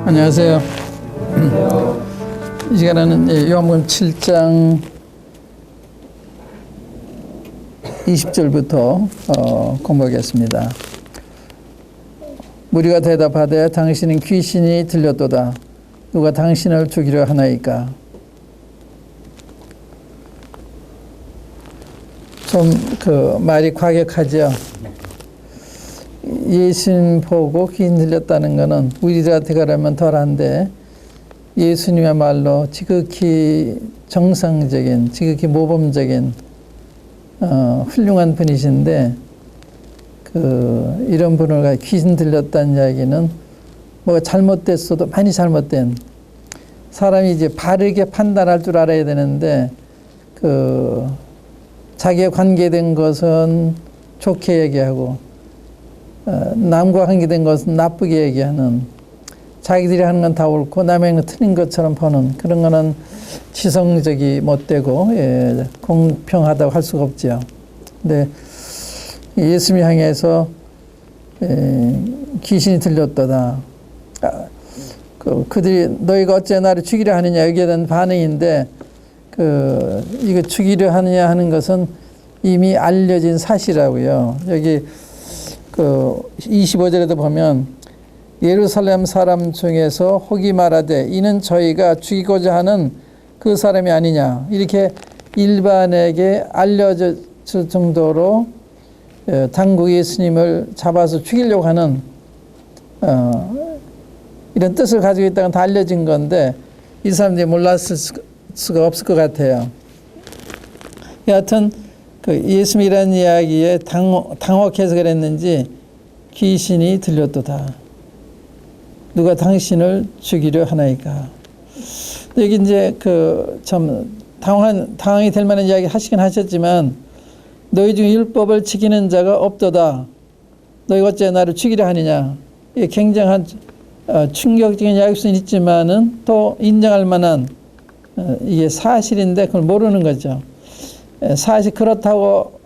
안녕하세요. 이 시간에는 요한복음 7장 20절부터 공부하겠습니다. 무리가 대답하되 당신은 귀신이 들렸도다. 누가 당신을 죽이려 하나이까? 좀 말이 과격하죠. 예수님 보고 귀신 들렸다는 것은 우리들한테 가려면 덜한데 예수님이야말로 지극히 정상적인, 지극히 모범적인 훌륭한 분이신데 이런 분을 귀신 들렸다는 이야기는 뭐가 잘못됐어도 많이 잘못된, 사람이 이제 바르게 판단할 줄 알아야 되는데 자기에 관계된 것은 좋게 얘기하고 남과 관계된 것은 나쁘게 얘기하는, 자기들이 하는 건 다 옳고 남의 건 틀린 것처럼 보는 그런 거는 지성적이 못되고 공평하다고 할 수가 없죠. 근데 예수님 향해서 귀신이 들렸도다. 그들이 너희가 어째 나를 죽이려 하느냐, 여기에 대한 반응인데 이거 죽이려 하느냐 하는 것은 이미 알려진 사실이라고요. 여기 25절에도 보면 예루살렘 사람 중에서 혹이 말하되 이는 저희가 죽이고자 하는 그 사람이 아니냐, 이렇게 일반에게 알려질 정도로 당국 예수님을 잡아서 죽이려고 하는 이런 뜻을 가지고 있다는 다 알려진 건데 이 사람들이 몰랐을 수가 없을 것 같아요. 여하튼 예수님이라는 이야기에 당혹해서 그랬는지 귀신이 들렸도다. 누가 당신을 죽이려 하나이까? 여기 이제 참 당황이 될 만한 이야기 하시긴 하셨지만 너희 중에 율법을 지키는 자가 없도다. 너희가 어째 나를 죽이려 하느냐? 이게 굉장한 충격적인 이야기일 수는 있지만은 또 인정할 만한 이게 사실인데 그걸 모르는 거죠. 사실 그렇다고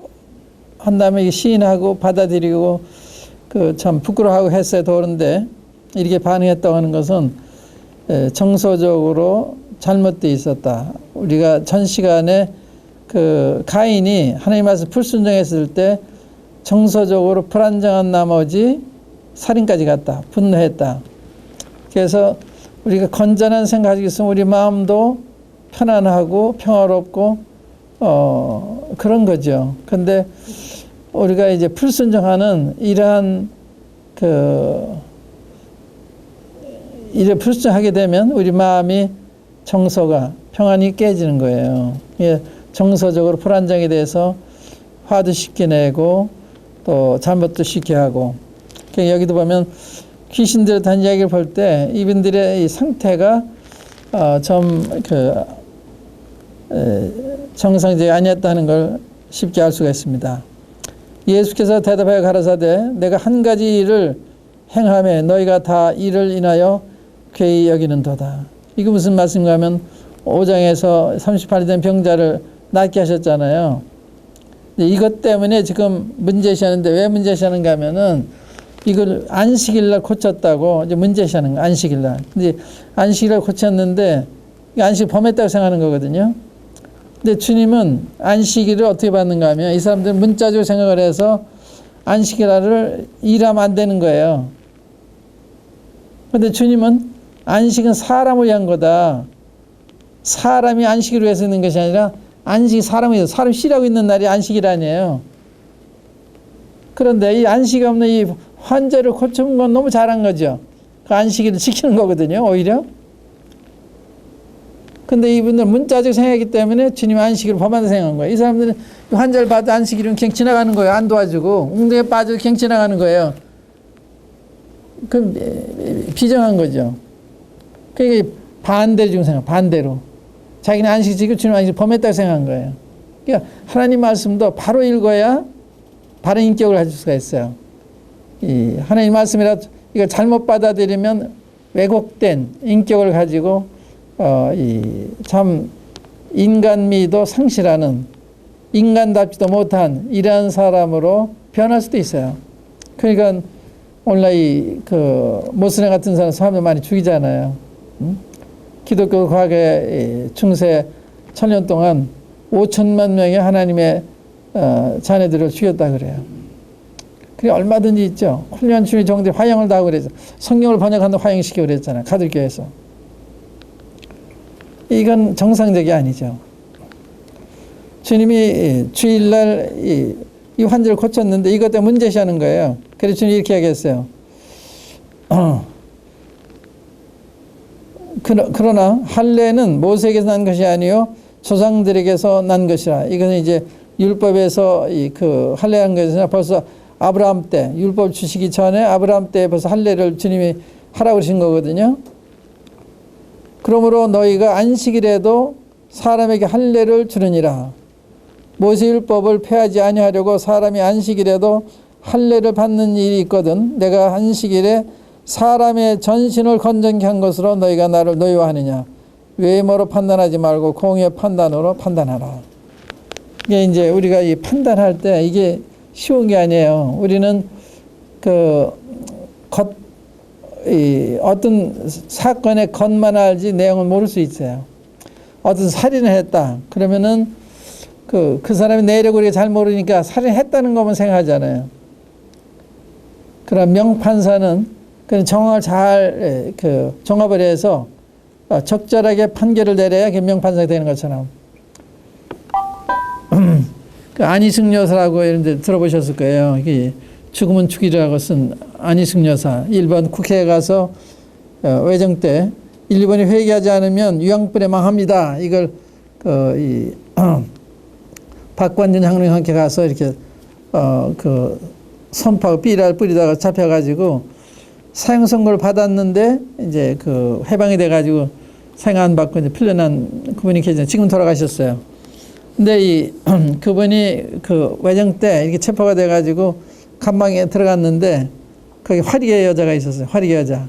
한다면 이게 시인하고 받아들이고 참 부끄러워하고 했어야 도는데 이렇게 반응했다고 하는 것은 정서적으로 잘못되어 있었다. 우리가 전 시간에 가인이 하나님 말씀 불순종했을 때 정서적으로 불안정한 나머지 살인까지 갔다. 분노했다. 그래서 우리가 건전한 생각이 있으면 우리 마음도 편안하고 평화롭고 그런 거죠. 근데 우리가 이제 불순종하는 이러한 이래 불순종하게 되면 우리 마음이 정서가 평안이 깨지는 거예요. 예, 정서적으로 불안정에 대해서 화도 쉽게 내고 또 잘못도 쉽게 하고. 그러니까 여기도 보면 귀신들에 대한 이야기를 볼 때 이분들의 이 상태가 좀 정상적이 아니었다는 걸 쉽게 알 수가 있습니다. 예수께서 대답하여 가라사대 내가 한 가지 일을 행하며 너희가 다 이를 인하여 괴히 여기는도다. 이거 무슨 말씀인가 하면 5장에서 38이 된 병자를 낫게 하셨잖아요. 이것 때문에 지금 문제시하는데 왜 문제시하는가 하면은 이걸 안식일날 고쳤다고 이제 문제시하는 거예요. 안식일날. 근데 안식일날 고쳤는데 안식일 범했다고 생각하는 거거든요. 근데 주님은 안식일을 어떻게 받는가 하면 이 사람들은 문자적으로 생각을 해서 안식일날을 일하면 안 되는 거예요. 근데 주님은 안식은 사람을 위한 거다. 사람이 안식을 위해서 있는 것이 아니라 안식이 사람을 위해서, 사람이 쉬라고 있는 날이 안식일 아니에요. 그런데 이 안식이 없는 이 환자를 고친 건 너무 잘한 거죠. 그 안식일을 지키는 거거든요, 오히려. 근데 이분들 문자적 생각이기 때문에 주님 안식일을 범한다 생각한 거예요. 이 사람들은 환자를 봐도 안식일이면 그냥 지나가는 거예요. 안 도와주고. 웅덩이에 빠져도 그냥 지나가는 거예요. 그럼 비정한 거죠. 그게 반대로 지금 생각, 반대로. 자기는 안식 지키고 주님 안식을 범했다고 생각한 거예요. 그러니까 하나님 말씀도 바로 읽어야 바른 인격을 가질 수가 있어요. 이 하나님 말씀이라 이걸 잘못 받아들이면 왜곡된 인격을 가지고 참 인간미도 상실하는, 인간답지도 못한 이러한 사람으로 변할 수도 있어요. 그러니까 오늘날 그 모슬렘 같은 사람들 많이 죽이잖아요. 기독교 과거에 중세 1000년 동안 5천만 명의 하나님의 자녀들을 죽였다 그래요. 그게 얼마든지 있죠. 훌륭한 주의 종들이 화형을 다 하고 그랬죠. 성경을 번역하는데 화형시키고 그랬잖아요. 가톨교에서. 이건 정상적이 아니죠. 주님이 주일날 이 환자를 고쳤는데 이것 때문에 문제시하는 거예요. 그래서 주님이 이렇게 얘기했어요. 그러나 할례는 모세에게서 난 것이 아니요 조상들에게서 난 것이라. 이거는 이제 율법에서 그 할례한 것은 벌써 아브라함 때, 율법 주시기 전에 아브라함 때 벌써 할례를 주님이 하라고 그러신 거거든요. 그러므로 너희가 안식일에도 사람에게 할례를 주느니라. 모세 율법을 폐하지 아니하려고 사람이 안식일에도 할례를 받는 일이 있거든. 내가 안식일에 사람의 전신을 건전케 한 것으로 너희가 나를 노여워하느냐. 외모로 판단하지 말고 공의의 판단으로 판단하라. 이게 이제 우리가 이 판단할 때 이게 쉬운 게 아니에요. 우리는 어떤 사건의 겉만 알지 내용을 모를 수 있어요. 어떤 살인을 했다. 그러면은 그 사람의 내력을 우리가 잘 모르니까 살인했다는 것만 생각하잖아요. 그럼 명판사는 그 정황을 잘 종합을 해서 적절하게 판결을 내려야 그게 명판사가 되는 것처럼. 그 안희승 여사라고 이런 데 들어보셨을 거예요. 이게 죽으면 죽이라고 쓴 안희승 여사. 일본 국회에 가서 외정 때 일본이 회개하지 않으면 유황불에 망합니다. 이걸 박관진 장로와 함께 가서 이렇게 선파하고 삐라를 뿌리다가 잡혀가지고 사형 선고를 받았는데 이제 해방이 돼가지고 사형 안 받고 이제 풀려난 그분이 계시잖아요. 지금 돌아가셨어요. 근데 그분이 외정 때 이렇게 체포가 돼가지고 감방에 들어갔는데 거기 화리개 여자가 있었어요. 화리개 여자.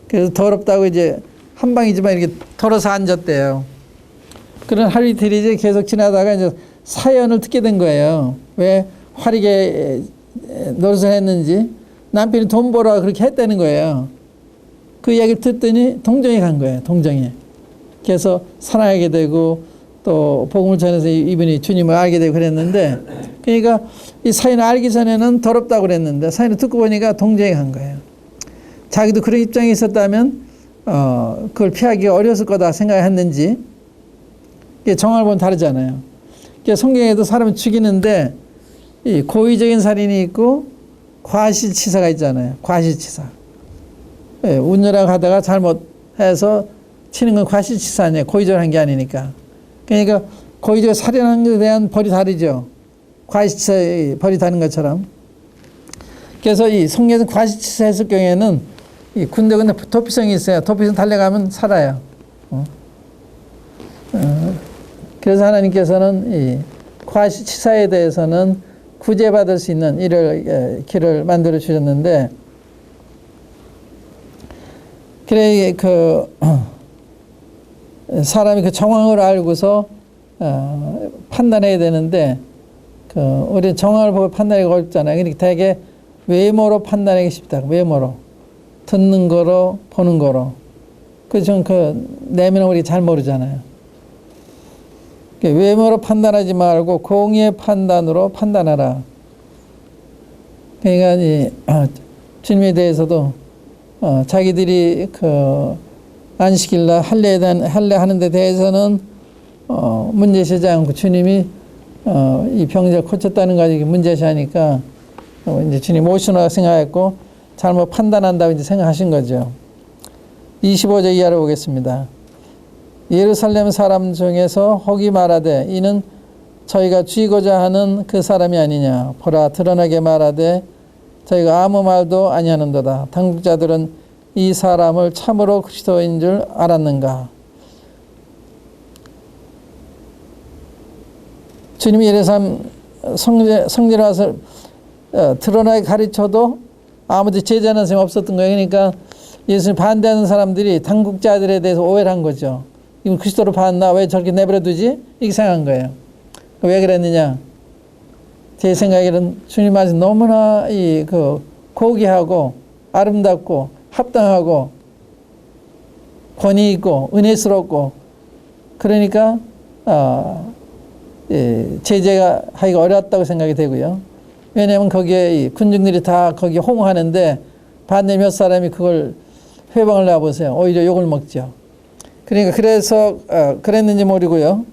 그래서 더럽다고 이제 한 방이지만 이렇게 털어서 앉았대요. 그런 하루 이틀 이제 계속 지나다가 이제 사연을 듣게 된 거예요. 왜 화리개 노릇을 했는지. 남편이 돈 벌어 그렇게 했다는 거예요. 그 이야기를 듣더니 동정에 간 거예요. 동정에. 그래서 사랑하게 되고 또 복음을 전해서 이분이 주님을 알게 되고 그랬는데, 그러니까 이 사연을 알기 전에는 더럽다고 그랬는데 사연을 듣고 보니까 동정에 간 거예요. 자기도 그런 입장에 있었다면 그걸 피하기가 어려웠을 거다 생각했는지. 정황을 보면 다르잖아요. 성경에도 사람을 죽이는데 이 고의적인 살인이 있고 과실치사가 있잖아요. 과실치사. 운전하고 가다가 잘못해서 치는 건 과실치사 아니에요. 고의적으로 한 게 아니니까. 그러니까 고의적으로 살인하는 것에 대한 벌이 다르죠. 과실치사의 벌이 다른 것처럼. 그래서 이 성경에서 과실치사 했을 경우에는 이 군대 도피성이 있어요. 도피성 달려가면 살아요. 그래서 하나님께서는 이 과실치사에 대해서는 구제받을 수 있는 길을 만들어 주셨는데, 그래 사람이 그 정황을 알고서 판단해야 되는데 우리 정황을 보고 판단하기가 어렵잖아요. 그러니까 되게 외모로 판단하기 쉽다. 외모로 듣는 거로 보는 거로. 그래서 내면은 우리 잘 모르잖아요. 외모로 판단하지 말고 공의의 판단으로 판단하라. 그러니까 주님에 대해서도 자기들이 안식일날 할례하는 데 대해서는 문제시하지 않고 주님이 이 병자를 고쳤다는 거 가지고 문제시하니까 이제 주님 오시나 생각했고 잘못 판단한다고 이제 생각하신 거죠. 25절 이하로 보겠습니다. 예루살렘 사람 중에서 혹이 말하되 이는 저희가 죽이고자 하는 그 사람이 아니냐. 보라 드러나게 말하되 저희가 아무 말도 아니하는도다. 당국자들은 이 사람을 참으로 그리스도인 줄 알았는가. 주님이 예루살렘 성전에 와서 드러나게 가르쳐도 아무도 제지하는 사람이 없었던 거예요. 그러니까 예수님 반대하는 사람들이 당국자들에 대해서 오해를 한 거죠. 이건 그리스도로 봤나? 왜 저렇게 내버려 두지? 이렇게 생각한 거예요. 왜 그랬느냐? 제 생각에는 주님 말씀 너무나 고귀하고 아름답고 합당하고 권위 있고 은혜스럽고 그러니까 제재가 하기가 어렵다고 생각이 되고요. 왜냐하면 거기에 이 군중들이 다 거기 호응하는데 반대 몇 사람이 그걸 회방을 내보세요. 오히려 욕을 먹죠. 그러니까 그래서 그랬는지 모르고요.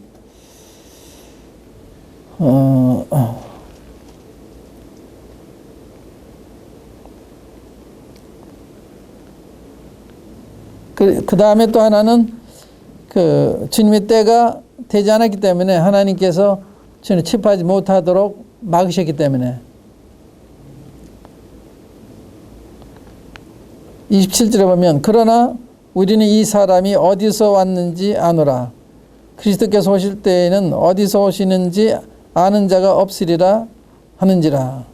그 다음에 또 하나는 그 주님의 때가 되지 않았기 때문에 하나님께서 주님 침입하지 못하도록 막으셨기 때문에 27절에 보면 그러나 우리는 이 사람이 어디서 왔는지 아노라. 그리스도께서 오실 때에는 어디서 오시는지 아는 자가 없으리라 하는지라.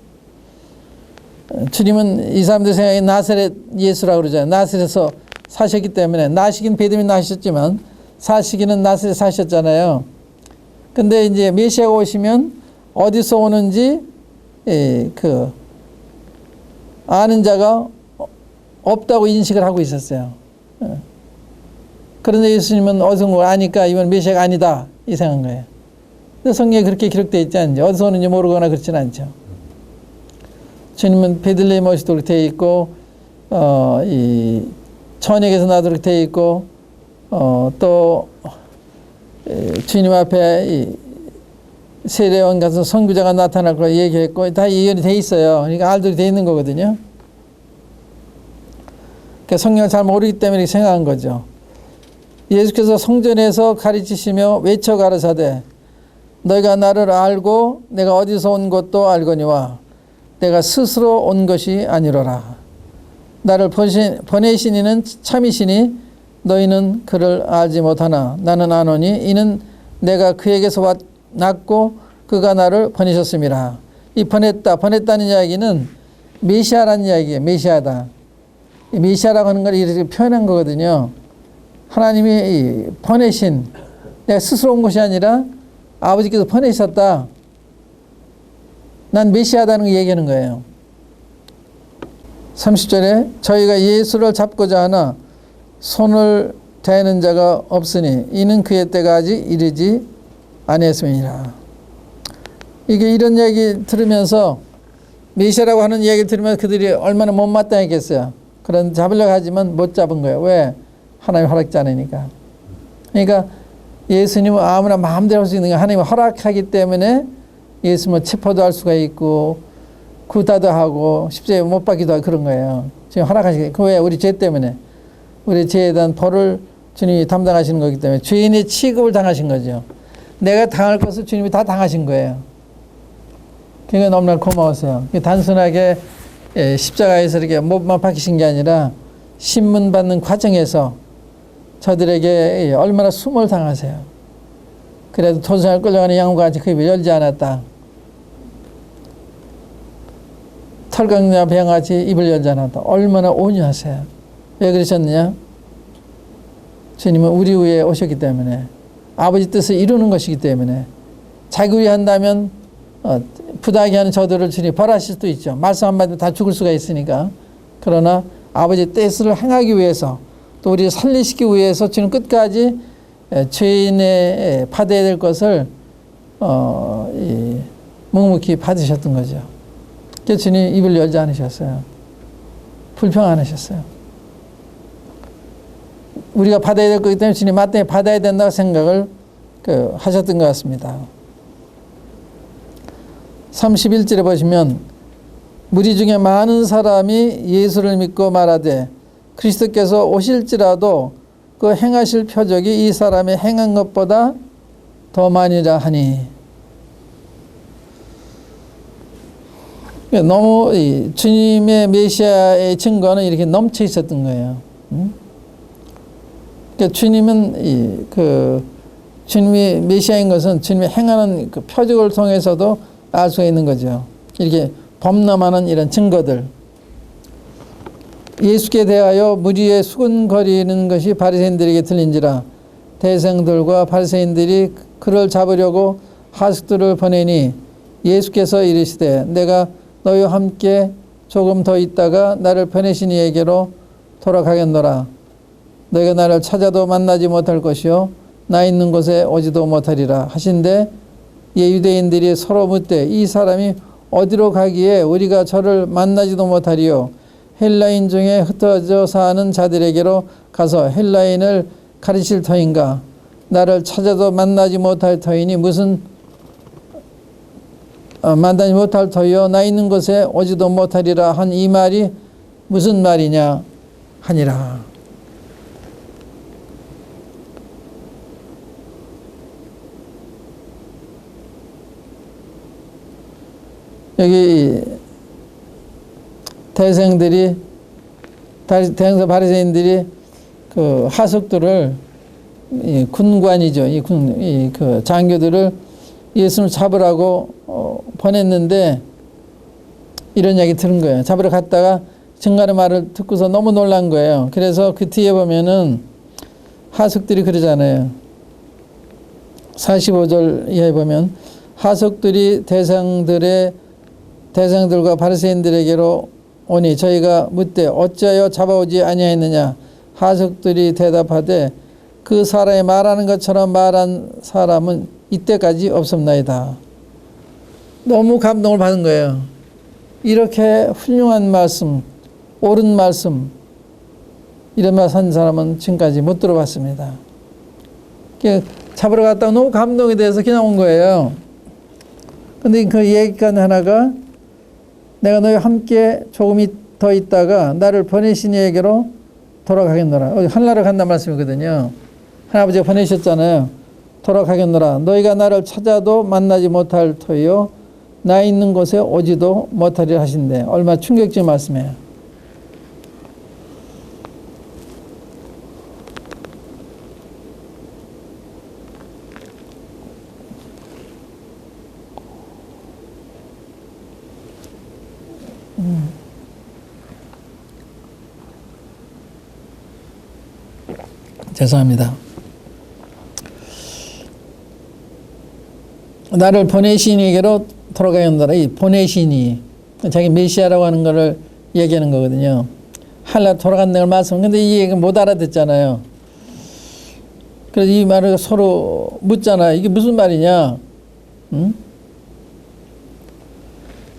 주님은 이 사람들 생각에 나사렛 예수라고 그러잖아요. 나사렛에서 사셨기 때문에 나시긴 베드로이 나셨지만 사시기는 나사렛 사셨잖아요. 근데 이제 메시아가 오시면 어디서 오는지 아는 자가 없다고 인식을 하고 있었어요. 그런데 예수님은 어디서 온 걸 아니까 이건 메시아가 아니다 이 생각한 거예요. 근데 성경에 그렇게 기록되어 있지 않죠. 어디서 오는지 모르거나 그렇지는 않죠. 주님은 베들레헴 오시도록 되어 있고 이 천역에서 나도록 되어 있고 또 주님 앞에 이 세례원 가서 선구자가 나타날 거라 얘기했고 다 예언이 돼 있어요. 그러니까 알들이 돼 있는 거거든요. 그러니까 성경을 잘 모르기 때문에 생각한 거죠. 예수께서 성전에서 가르치시며 외쳐 가라사대 너희가 나를 알고 내가 어디서 온 것도 알거니와 내가 스스로 온 것이 아니로라. 나를 보내신 이는 참이시니 너희는 그를 알지 못하나 나는 아노니 이는 내가 그에게서 났고 그가 나를 보내셨음이라. 이 보냈다는 이야기는 메시아라는 이야기예요. 메시아다. 메시아라고 하는 걸 이렇게 표현한 거거든요. 하나님이 보내신, 내가 스스로 온 것이 아니라 아버지께서 보내셨다. 난 메시아다는 거 얘기하는 거예요. 30절에 저희가 예수를 잡고자 하나 손을 대는 자가 없으니 이는 그의 때가 아직 이르지 아니했음이니라. 이게 이런 얘기 들으면서 메시아라고 하는 얘기를 들으면서 그들이 얼마나 못마땅했겠어요. 그런 잡으려고 하지만 못 잡은 거예요. 왜? 하나님 허락지 않으니까. 그러니까 예수님은 아무나 마음대로 할 수 있는 게 하나님이 허락하기 때문에 예수님은 체포도 할 수가 있고 구타도 하고 십자가에 못 박기도 하고 그런 거예요. 지금 허락하시기. 그 왜? 우리 죄 때문에. 우리 죄에 대한 벌을 주님이 담당하시는 거기 때문에 죄인의 취급을 당하신 거죠. 내가 당할 것을 주님이 다 당하신 거예요. 그러니까 너무나 고마웠어요. 단순하게 십자가에서 이렇게 못만 박히신 게 아니라 신문 받는 과정에서 저들에게 얼마나 수모를 당하세요. 그래도 도성을 끌려가는 양과 같이 그 입을 열지 않았다. 털강냐 배양같이 입을 열지 않았다. 얼마나 온유하세요. 왜 그러셨느냐? 주님은 우리 위에 오셨기 때문에 아버지 뜻을 이루는 것이기 때문에 자기 위해 한다면 부당하게 하는 저들을 주님이 벌하실 수도 있죠. 말씀 한마디로 다 죽을 수가 있으니까. 그러나 아버지 뜻을 행하기 위해서 또 우리를 살리시기 위해서 주님 끝까지 죄인의 받아야 될 것을 묵묵히 받으셨던 거죠. 그래서 주님 입을 열지 않으셨어요. 불평 안 하셨어요. 우리가 받아야 될 거기 때문에 주님 마땅히 받아야 된다고 생각을 하셨던 것 같습니다. 31절에 보시면 무리 중에 많은 사람이 예수를 믿고 말하되 그리스도께서 오실지라도 그 행하실 표적이 이 사람이 행한 것보다 더 많이라 하니. 너무 주님의 메시아의 증거는 이렇게 넘쳐 있었던 거예요. 그러니까 주님은 주님이 메시아인 것은 주님이 행하는 그 표적을 통해서도 알 수가 있는 거죠. 이렇게 범람하는 이런 증거들. 예수께 대하여 무리에 수군거리는 것이 바리새인들에게 들린지라 대생들과 바리새인들이 그를 잡으려고 하숙들을 보내니 예수께서 이르시되 내가 너희와 함께 조금 더 있다가 나를 보내신 이에게로 돌아가겠노라. 너희가 나를 찾아도 만나지 못할 것이요 나 있는 곳에 오지도 못하리라 하신데, 이 유대인들이 서로 묻되 이 사람이 어디로 가기에 우리가 저를 만나지도 못하리요. 헬라인 중에 흩어져 사는 자들에게로 가서 헬라인을 가르칠 터인가? 나를 찾아도 만나지 못할 터이니 무슨 만나지 못할 터이요 나 있는 곳에 오지도 못하리라 한 이 말이 무슨 말이냐 하니라. 여기 대생들이 바리새인들이 그 하석들을 이 군관이죠. 그 장교들을 예수를 잡으라고 보냈는데 이런 이야기 들은 거예요. 잡으러 갔다가 증거의 말을 듣고서 너무 놀란 거예요. 그래서 그 뒤에 보면은 하석들이 그러잖아요. 45절 이하에 보면 하석들이 대상들과 바리새인들에게로 오니 저희가 묻되 어찌하여 잡아오지 아니하였느냐. 하석들이 대답하되 그 사람이 말하는 것처럼 말한 사람은 이때까지 없었나이다. 너무 감동을 받은 거예요. 이렇게 훌륭한 말씀, 옳은 말씀, 이런 말씀 한 사람은 지금까지 못 들어봤습니다. 잡으러 갔다가 너무 감동이 돼서 그냥 온 거예요. 근데 그 얘기가 하나가 내가 너희와 함께 조금 더 있다가 나를 보내신 이에게로 돌아가겠노라. 하늘나라 간다는 말씀이거든요. 하나아버지가 보내셨잖아요. 돌아가겠노라. 너희가 나를 찾아도 만나지 못할 터이요 나 있는 곳에 오지도 못하리라 하신대. 얼마나 충격적인 말씀이에요. 죄송합니다. 나를 보내신 이에게로 돌아가겠노라. 이 보내신이 자기 메시아라고 하는 것을 얘기하는 거거든요. 하늘나라 돌아간다는 걸 말씀. 근데 이 얘기 못 알아듣잖아요. 그래서 이 말을 서로 묻잖아요. 이게 무슨 말이냐? 응?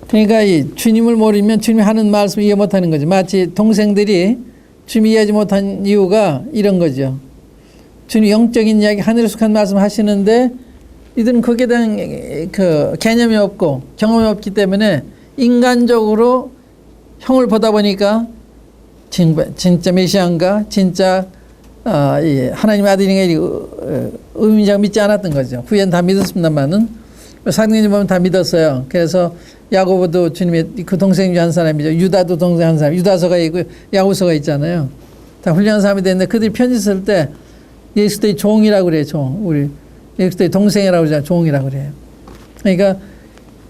그러니까 이 주님을 모르면 주님이 하는 말씀 이해 못하는 거죠. 마치 동생들이 주님 이해하지 못한 이유가 이런 거죠. 주님 영적인 이야기, 하늘에 속한 말씀 하시는데 이들은 거기에 대한 그 개념이 없고 경험이 없기 때문에 인간적으로 형을 보다 보니까 진짜 메시아인가, 진짜 하나님의 아들인가 의미자가 믿지 않았던 거죠. 후에는 다 믿었습니다만은 사도행전 보면 다 믿었어요. 그래서 야고보도 주님의 그 동생 중 한 사람이죠. 유다도 동생 한 사람, 유다서가 있고 야고보서가 있잖아요. 다 훌륭한 사람이 됐는데 그들이 편지 쓸 때 예수 그리스도의 종이라고 그래요. 종. 우리 예수 그리스도의 동생이라고 그러잖아요. 종이라고 그래요. 그러니까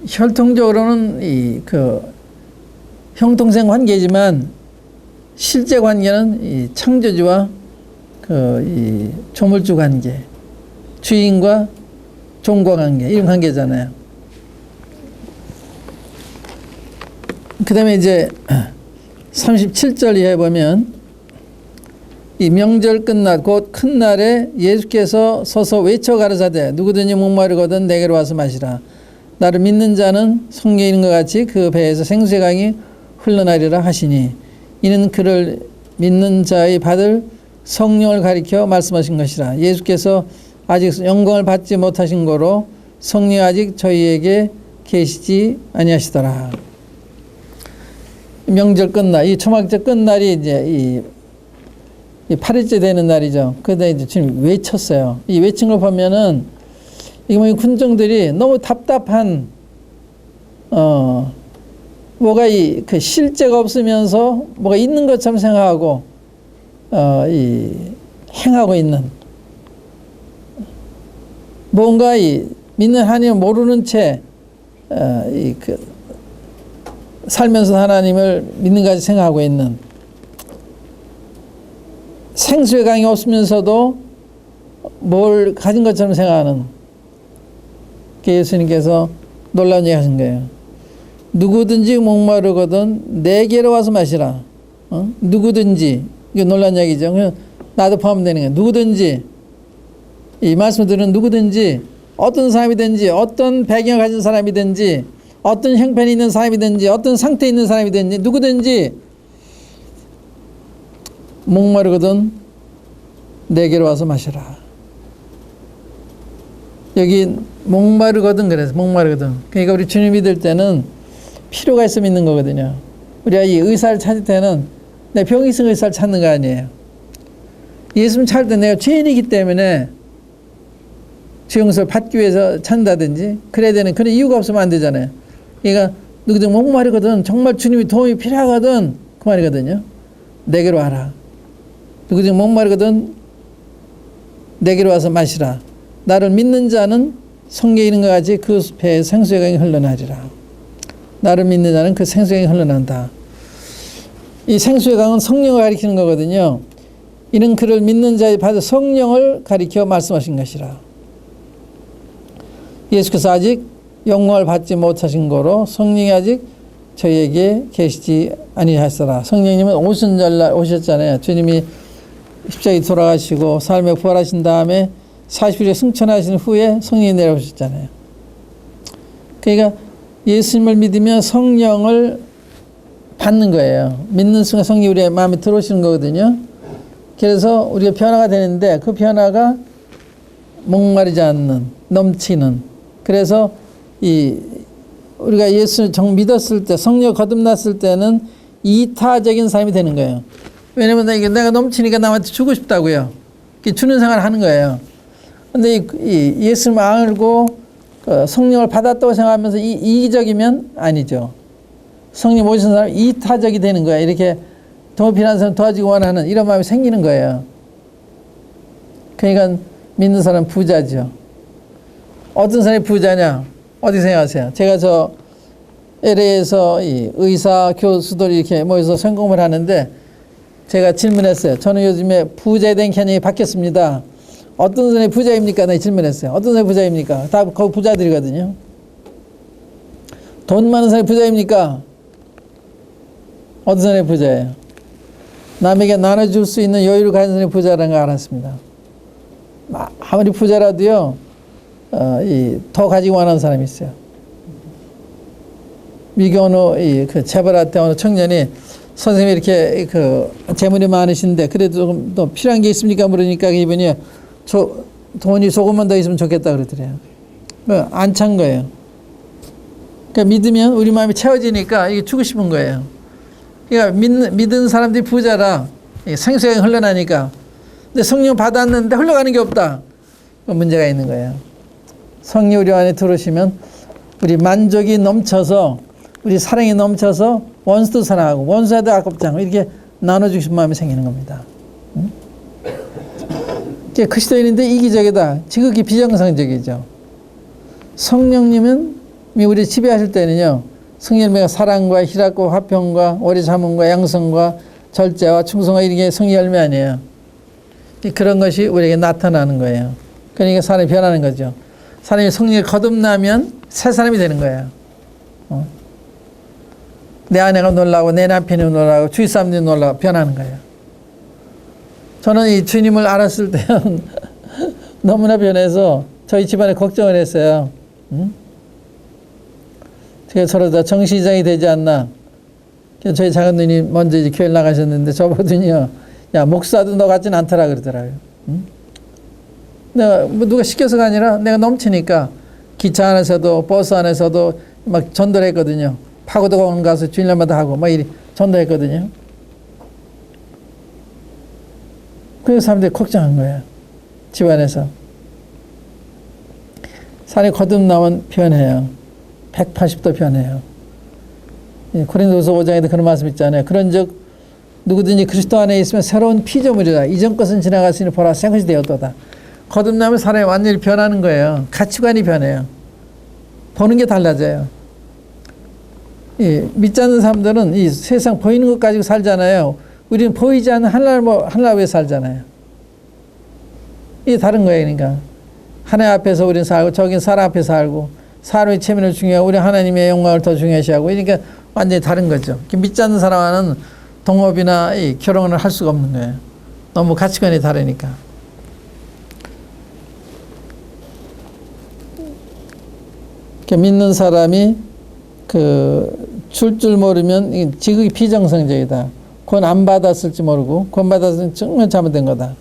혈통적으로는 이 그 형동생 관계지만 실제 관계는 이 창조주와 그 이 조물주 관계, 주인과 종과 관계, 이런 관계잖아요. 그 다음에 이제 37절 이하에 보면 이 명절 끝날 곧 큰 날에 예수께서 서서 외쳐 가르사대 누구든지 목마르거든 내게로 와서 마시라. 나를 믿는 자는 성경에 있는 것 같이 그 배에서 생수의 강이 흘러나리라 하시니 이는 그를 믿는 자의 받을 성령을 가리켜 말씀하신 것이라. 예수께서 아직 영광을 받지 못하신 거로 성령이 아직 저희에게 계시지 아니하시더라. 명절 끝날, 이 초막절 끝날이 이제 이 8일째 되는 날이죠. 그런데 이제 지금 외쳤어요. 이 외친 걸 보면은 이게 뭐 군중들이 너무 답답한 뭐가 그 실제가 없으면서 뭐가 있는 것처럼 생각하고 이 행하고 있는 뭔가 이 믿는 하나님을 모르는 채 살면서 하나님을 믿는 것까지 생각하고 있는 생수의 강이 없으면서도 뭘 가진 것처럼 생각하는 게 예수님께서 놀라운 얘기 하신 거예요. 누구든지 목마르거든 내게로 와서 마시라. 누구든지, 이게 놀란 얘기죠. 그냥 나도 포함되는 거예요. 누구든지, 이 말씀을 들은 누구든지, 어떤 사람이든지, 어떤 배경을 가진 사람이든지, 어떤 형편이 있는 사람이든지, 어떤 상태에 있는 사람이든지, 누구든지 목마르거든 내게로 와서 마시라. 여기 목마르거든, 그래서 목마르거든. 그러니까 우리 주님 믿을 때는 필요가 있으면 믿는 거거든요. 우리가 이 의사를 찾을 때는 내 병이 있으면 의사를 찾는 거 아니에요. 예수님 찾을 때 내가 죄인이기 때문에 죄용서를 받기 위해서 찾는다든지 그래야 되는 그런 이유가 없으면 안 되잖아요. 그러니까 누구든 목마르거든, 정말 주님이 도움이 필요하거든, 그 말이거든요. 내게로 와라. 누구든 목마르거든 내게로 와서 마시라. 나를 믿는 자는 성경에 있는 것 같이 그 배에 생수의 강이 흘러나리라. 나를 믿는 자는 그 생수의 강이 흘러난다. 이 생수의 강은 성령을 가리키는 거거든요. 이는 그를 믿는 자의 받은 성령을 가리켜 말씀하신 것이라. 예수께서 아직 영광을 받지 못하신 거로 성령이 아직 저희에게 계시지 아니하시더라. 성령님은 오순절날 오셨잖아요. 주님이 십자가에 돌아가시고 삶에 부활하신 다음에 40일에 승천하신 후에 성령이 내려오셨잖아요. 그러니까 예수님을 믿으면 성령을 받는 거예요. 믿는 순간 성령이 우리의 마음에 들어오시는 거거든요. 그래서 우리가 변화가 되는데 그 변화가 목마르지 않는, 넘치는. 그래서 우리가 예수를 정 믿었을 때, 성령 거듭났을 때는 이타적인 삶이 되는 거예요. 왜냐면 내가 넘치니까 남한테 주고 싶다고요. 주는 생활을 하는 거예요. 근데 이 예수를 알고 성령을 받았다고 생각하면서 이기적이면 아니죠. 성령 모신 사람이 이타적이 되는 거예요. 이렇게 더 필요한 사람 도와주고 원하는 이런 마음이 생기는 거예요. 그러니까 믿는 사람 부자죠. 어떤 사람이 부자냐? 어디 생각하세요? 제가 저 LA에서 이 의사, 교수들이 이렇게 모여서 성공을 하는데 제가 질문했어요. 저는 요즘에 부자에 대한 개념이 바뀌었습니다. 어떤 사람이 부자입니까? 네, 질문했어요. 어떤 사람이 부자입니까? 다 거기 부자들이거든요. 돈 많은 사람이 부자입니까? 어떤 사람이 부자예요? 남에게 나눠줄 수 있는 여유를 가진 사람이 부자라는 걸 알았습니다. 아무리 부자라도요, 더 가지고 원하는 사람이 있어요. 미국 어느 재벌한테 어느 청년이 선생님이 이렇게 재물이 많으신데 그래도 조금 더 필요한 게 있습니까? 물으니까 이분이 돈이 조금만 더 있으면 좋겠다 그러더래요. 안 찬 거예요. 그러니까 믿으면 우리 마음이 채워지니까 이게 주고 싶은 거예요. 그러니까 믿은 사람들이 부자라 생수가 흘러나니까. 근데 성령 받았는데 흘러가는 게 없다. 문제가 있는 거예요. 성령 우리 안에 들어오시면 우리 만족이 넘쳐서 우리 사랑이 넘쳐서 원수도 사랑하고 원수에도 아깝지 않고 이렇게 나눠주고 싶은 마음이 생기는 겁니다. 그리스도인인데 이기적이다. 지극히 비정상적이죠. 성령님은 우리 지배하실 때는요. 성령님의 사랑과 희락과 화평과 오래 참음과 양성과 절제와 충성과 이런 게 성의 열매 아니에요. 그런 것이 우리에게 나타나는 거예요. 그러니까 사람이 변하는 거죠. 사람이 성령을 거듭나면 새 사람이 되는 거예요. 내 아내가 놀라고 내 남편이 놀라고 주위 사람들이 놀라고 변하는 거예요. 저는 이 주님을 알았을 때는 너무나 변해서 저희 집안에 걱정을 했어요. 제가 서로 다 정시장이 되지 않나. 저희 작은 누님이 먼저 이제 교회를 나가셨는데 저보더니요. 야, 목사도 너 같진 않더라 그러더라고요. 내가 뭐 누가 시켜서가 아니라 내가 넘치니까 기차 안에서도 버스 안에서도 막 전도했거든요. 파고도공원 가서 주일날마다 하고 막 이리 전도했거든요. 그래서 사람들이 걱정한 거예요. 집안에서. 사람이 거듭나면 변해요. 180도 변해요. 고린도후서 5장에도 그런 말씀 있잖아요. 그런즉 누구든지 그리스도 안에 있으면 새로운 피조물이다. 이전 것은 지나갔으니 보라 새 것이 되었도다. 거듭나면 사람이 완전히 변하는 거예요. 가치관이 변해요. 보는 게 달라져요. 믿지 않는 사람들은 이 세상 보이는 것 가지고 살잖아요. 우리는 보이지 않는 하나님 위에 살잖아요. 이게 다른 거예요. 그러니까 하나님 앞에서 우리는 살고 저긴 사람 앞에 살고 사람의 체면을 중요하고 우리 하나님의 영광을 더 중요시하고 그러니까 완전히 다른 거죠. 믿지 않는 사람과는 동업이나 이 결혼을 할 수가 없는 거예요. 너무 가치관이 다르니까. 믿는 사람이 줄 모르면 지극히 비정상적이다. 구원 안 받았을지 모르고 구원 받았으면 정말 잘못된 거다.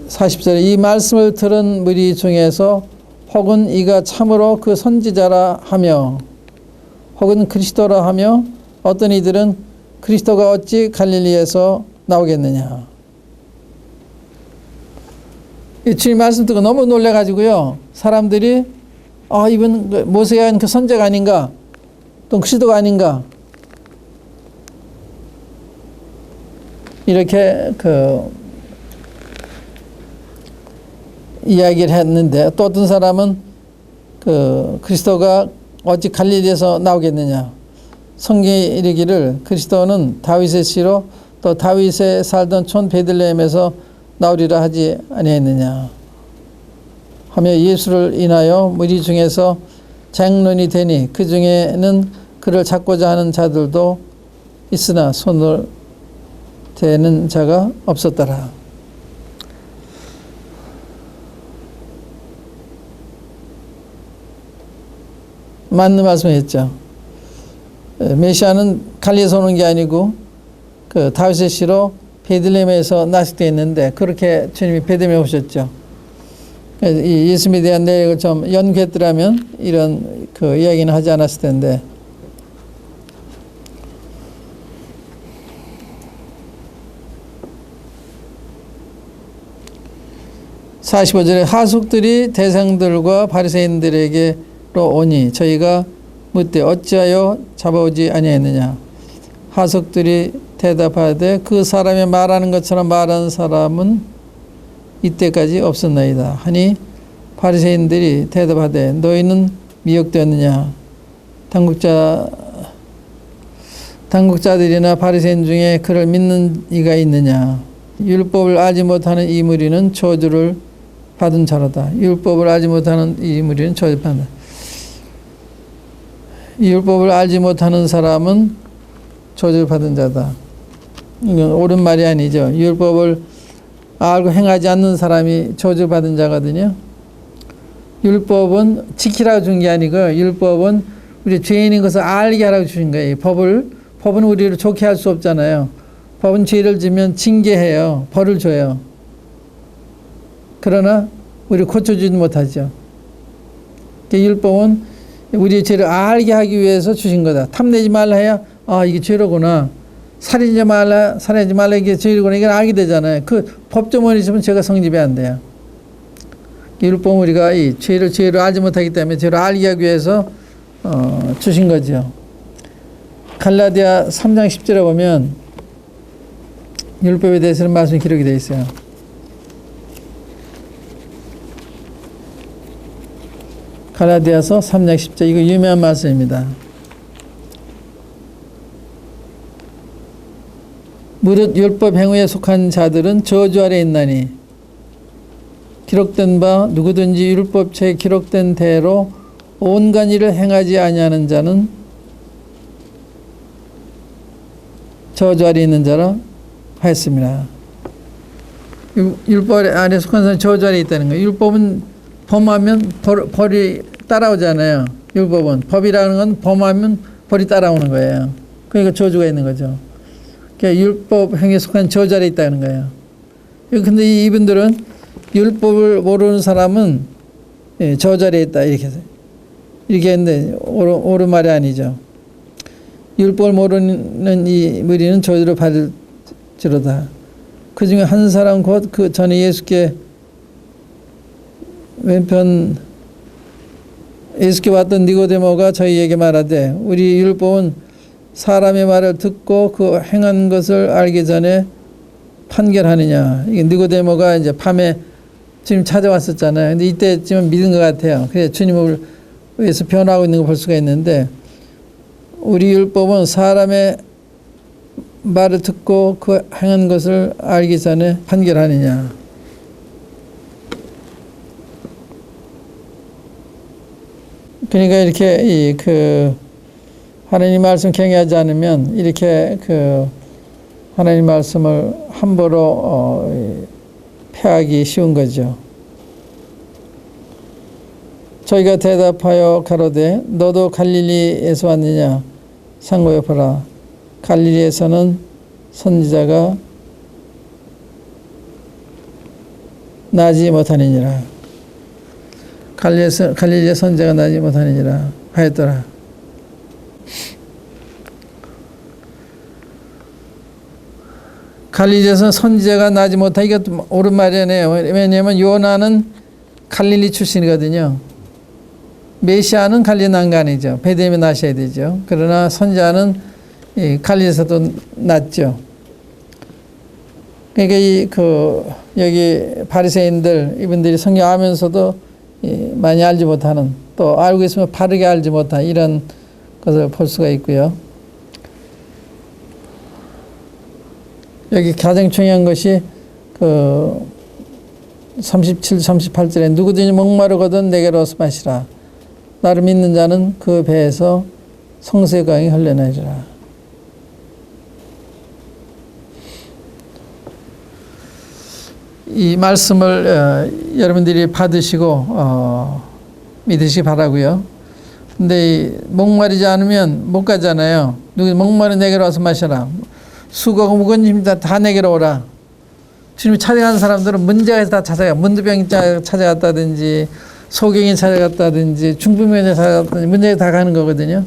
40절에 이 말씀을 들은 무리 중에서 혹은 이가 참으로 그 선지자라 하며 혹은 그리스도라 하며 어떤 이들은 그리스도가 어찌 갈릴리에서 나오겠느냐. 주님 말씀 듣고 너무 놀래가지고요. 사람들이 이분 모세가 한 그 선지자가 아닌가 또 그리스도가 아닌가 이렇게 이야기를 했는데 또 어떤 사람은 그리스도가 어찌 갈릴리에서 나오겠느냐. 성경에 이르기를 그리스도는 다윗의 씨로 또 다윗에 살던 촌 베들레헴에서 나오리라 하지 아니했느냐 하며 예수를 인하여 무리 중에서 쟁론이 되니 그 중에는 그를 잡고자 하는 자들도 있으나 손을 대는 자가 없었더라. 맞는 말씀했죠. 메시아는 갈릴리에서 오는 게 아니고 다윗의 씨로 베들레헴에서 나식되어 있는데 그렇게 주님이 베들레헴에 오셨죠. 이 예수님에 대한 내용을 좀 연구했더라면 이런 이야기는 하지 않았을 텐데 45절에 하숙들이 대상들과 바리새인들에게로 오니 저희가 묻되 어찌하여 잡아오지 아니했느냐. 하숙들이 대답하되 그 사람이 말하는 것처럼 말하는 사람은 이때까지 없었나이다 하니 바리새인들이 대답하되 너희는 미혹되었느냐. 당국자들이나 바리새인 중에 그를 믿는 이가 있느냐. 율법을 알지 못하는 이 무리는 저주를 받은 자로다. 율법을 알지 못하는 이 무리는 저주를 받는다. 율법을 알지 못하는 사람은 저주를 받은 자다. 이건 옳은 말이 아니죠. 율법을 알고 행하지 않는 사람이 저주를 받은 자거든요. 율법은 지키라고 준 게 아니고 율법은 우리 죄인인 것을 알게 하라고 주신 거예요. 법은 우리를 좋게 할 수 없잖아요. 법은 죄를 지면 징계해요. 벌을 줘요. 그러나 우리를 고쳐주지 못하죠. 율법은 우리의 죄를 알게 하기 위해서 주신 거다. 탐내지 말라 해야 이게 죄로구나. 살인하지 말라 이게 죄로구나. 이걸 알게 되잖아요. 그 법조문이 있으면 죄가 성립이 안 돼요. 율법은 우리가 이 죄를 알지 못하기 때문에 죄를 알게 하기 위해서 주신 거죠. 갈라디아 3장 10절에 보면 율법에 대해서는 말씀이 기록이 되어 있어요. 갈라디아서 3장 10절 이거 유명한 말씀입니다. 무릇 율법 행위에 속한 자들은 저주 아래 있나니 기록된 바 누구든지 율법책에 기록된 대로 온갖 일을 행하지 아니하는 자는 저주 아래 있는 자라 하였습니다. 율법 안에 속한 사람은 저주 아래 있다는 거예요. 율법은 범하면 벌이 따라오잖아요. 율법은 법이라는 건 범하면 벌이 따라오는 거예요. 그러니까 저주가 있는 거죠. 그러니까 율법 행위에 속한 저주 아래 있다는 거예요. 근데 이분들은 율법을 모르는 사람은 저주 아래 있다 이렇게 했는데 옳은 말이 아니죠. 율법을 모르는 이 무리는 저주를 받을지로다. 그 중에 한 사람 곧 그 전에 예수께 왼편 예수께 왔던 니고데모가 저희에게 말하되 우리 율법은 사람의 말을 듣고 그 행한 것을 알기 전에 판결하느냐. 이게 니고데모가 이제 밤에 주님 찾아왔었잖아요. 근데 이때쯤은 믿은 것 같아요. 그래서 주님을 위해서 변화하고 있는 걸 볼 수가 있는데 우리 율법은 사람의 말을 듣고 그 행한 것을 알기 전에 판결하느냐. 그러니까 이렇게 하나님 말씀 경외하지 않으면 이렇게 하나님 말씀을 함부로 폐하기 쉬운 거죠. 저희가 대답하여 가로되 너도 갈릴리에서 왔느냐 상고해 보라. 갈릴리에서는 선지자가 나지 못하느니라. 갈릴리의 선지자가 나지 못하느니라 하였더라. 갈릴리에서 선지자가 나지 못하, 이것도 옳은 말이네요. 왜냐하면 요나는 갈릴리 출신이거든요. 메시아는 갈릴리 난간이죠. 베들레헴에 나셔야 되죠. 그러나 선지자는 갈릴리에서도 났죠. 그러니까 여기 바리새인들 이분들이 성경 알면서도 많이 알지 못하는, 또 알고 있으면 바르게 알지 못한 이런 것을 볼 수가 있고요. 여기 가장 중요한 것이 37, 38절에 누구든지 목마르거든 내게로 와서 마시라. 나를 믿는 자는 그 배에서 성수의 강이 흘러내리라. 이 말씀을 여러분들이 받으시고 믿으시기 바라고요. 근데 목마르지 않으면 못 가잖아요. 누구 목마른 내게로 와서 마셔라. 수고하고 무거운 짐 다 내게로 오라. 주님이 찾아가는 사람들은 문제가 다 찾아가. 문두병이 찾아갔다든지 소경이 찾아갔다든지 중풍병이 찾아갔다든지 문제가 다 가는 거거든요.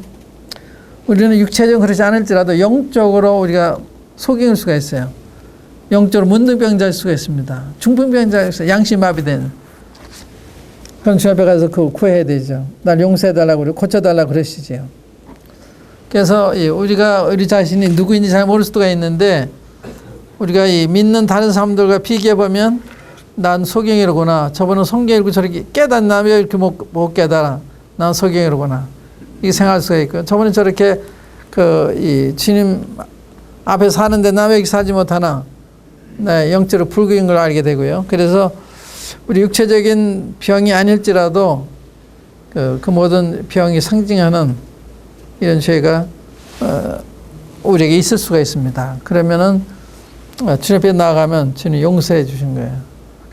우리는 육체적으로 그렇지 않을지라도 영적으로 우리가 소경일 수가 있어요. 영적으로 문둥병자일 수가 있습니다. 중풍병자일 수가 있어요. 양심마비된. 그럼 주 앞에 가서 그거 구해야 되죠. 날 용서해달라고 고쳐달라고 그러시죠. 그래서 우리가 우리 자신이 누구인지 잘 모를 수도 있는데, 우리가 믿는 다른 사람들과 비교해보면 난 소경이로구나. 저분은 성경이고 저렇게 깨닫나 왜 이렇게 못 깨달아. 난 소경이로구나. 이렇게 생각할 수가 있고, 저분은 저렇게 주님 앞에 사는데 나 왜 이렇게 살지 못하나. 네, 영적으로 불구인 걸 알게 되고요. 그래서 우리 육체적인 병이 아닐지라도 그 모든 병이 상징하는 이런 죄가 우리에게 있을 수가 있습니다. 그러면은 주님 앞에 나아가면 주님 용서해 주신 거예요.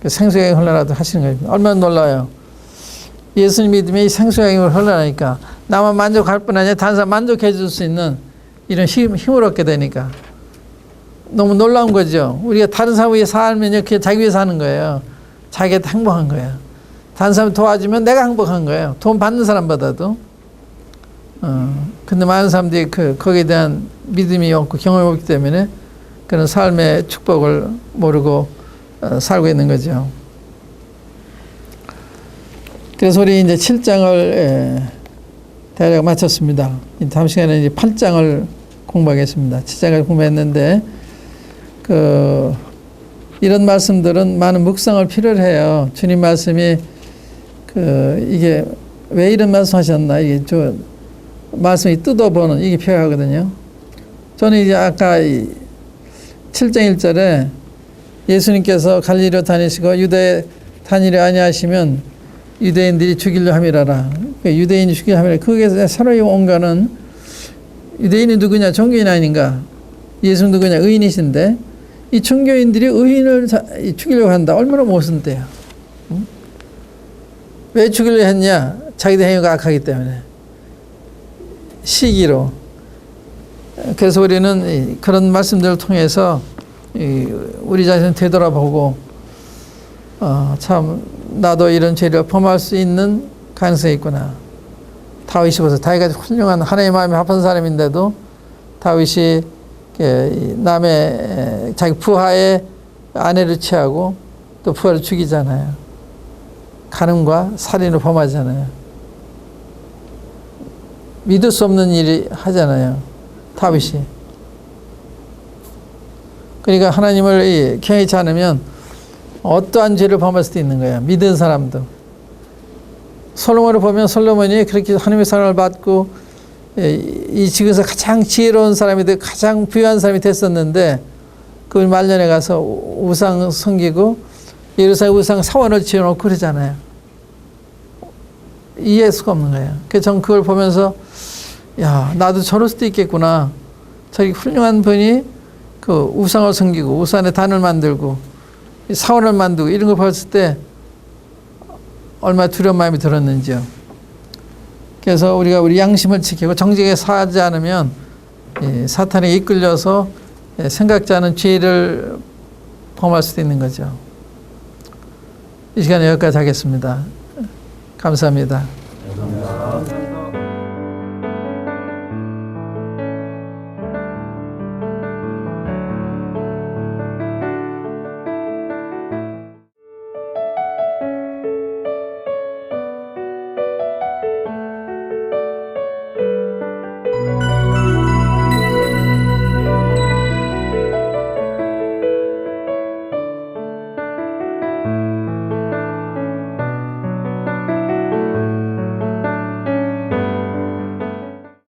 생수의 강이 흘러나도 하시는 거예요. 얼마나 놀라요. 예수님 믿음에 이 생수의 강이 흘러나니까 나만 만족할 뿐 아니라 다른 사람 만족해 줄 수 있는 이런 힘을 얻게 되니까 너무 놀라운 거죠. 우리가 다른 사람 위해 살면 이렇게 자기 위해 사는 거예요. 자기가 행복한 거예요. 다른 사람 도와주면 내가 행복한 거예요. 돈 받는 사람보다도. 근데 많은 사람들이 거기에 대한 믿음이 없고 경험이 없기 때문에 그런 삶의 축복을 모르고 살고 있는 거죠. 그래서 우리 이제 7장을 대략 마쳤습니다. 다음 시간에 이제 8장을 공부하겠습니다. 7장을 공부했는데, 이런 말씀들은 많은 묵상을 필요로 해요. 주님 말씀이, 이게 왜 이런 말씀 하셨나, 이게 말씀이 뜯어보는 이게 필요하거든요. 저는 이제 아까 7장 1절에 예수님께서 갈릴리로 다니시고 유대에 다니려 아니하시면 유대인들이 죽이려 함이라라. 유대인이 죽이려 함이라. 그게 새로이 온 거는 유대인이 누구냐? 종교인 아닌가? 예수는 누구냐? 의인이신데 이 종교인들이 의인을 죽이려고 한다. 얼마나 모순돼요. 응? 왜 죽이려 했냐? 자기들 행위가 악하기 때문에. 시기로. 그래서 우리는 그런 말씀들을 통해서 우리 자신을 되돌아보고 참 나도 이런 죄를 범할 수 있는 가능성이 있구나. 다윗이 보세요. 다윗이 훌륭한 하나님의 마음이 합한 사람인데도 다윗이 남의 자기 부하의 아내를 취하고 또 부하를 죽이잖아요. 간음과 살인을 범하잖아요. 믿을 수 없는 일이 하잖아요. 다윗이. 그러니까 하나님을 경외치 않으면 어떠한 죄를 범할 수도 있는 거예요. 믿은 사람도. 솔로몬을 보면 솔로몬이 그렇게 하나님의 사랑을 받고 이 지구에서 가장 지혜로운 사람이 되고 가장 부유한 사람이 됐었는데 그걸 말년에 가서 우상 섬기고 예루살렘 우상 사원을 지어놓고 그러잖아요. 이해할 수가 없는 거예요. 그래서 전 그걸 보면서 야, 나도 저럴 수도 있겠구나. 저기 훌륭한 분이 그 우상을 섬기고 우산에 단을 만들고 사원을 만들고 이런 걸 봤을 때 얼마나 두려운 마음이 들었는지요. 그래서 우리가 우리 양심을 지키고 정직하게 사지 않으면 사탄에 이끌려서 생각지 않은 죄를 범할 수도 있는 거죠. 이 시간에 여기까지 하겠습니다. 감사합니다. 감사합니다.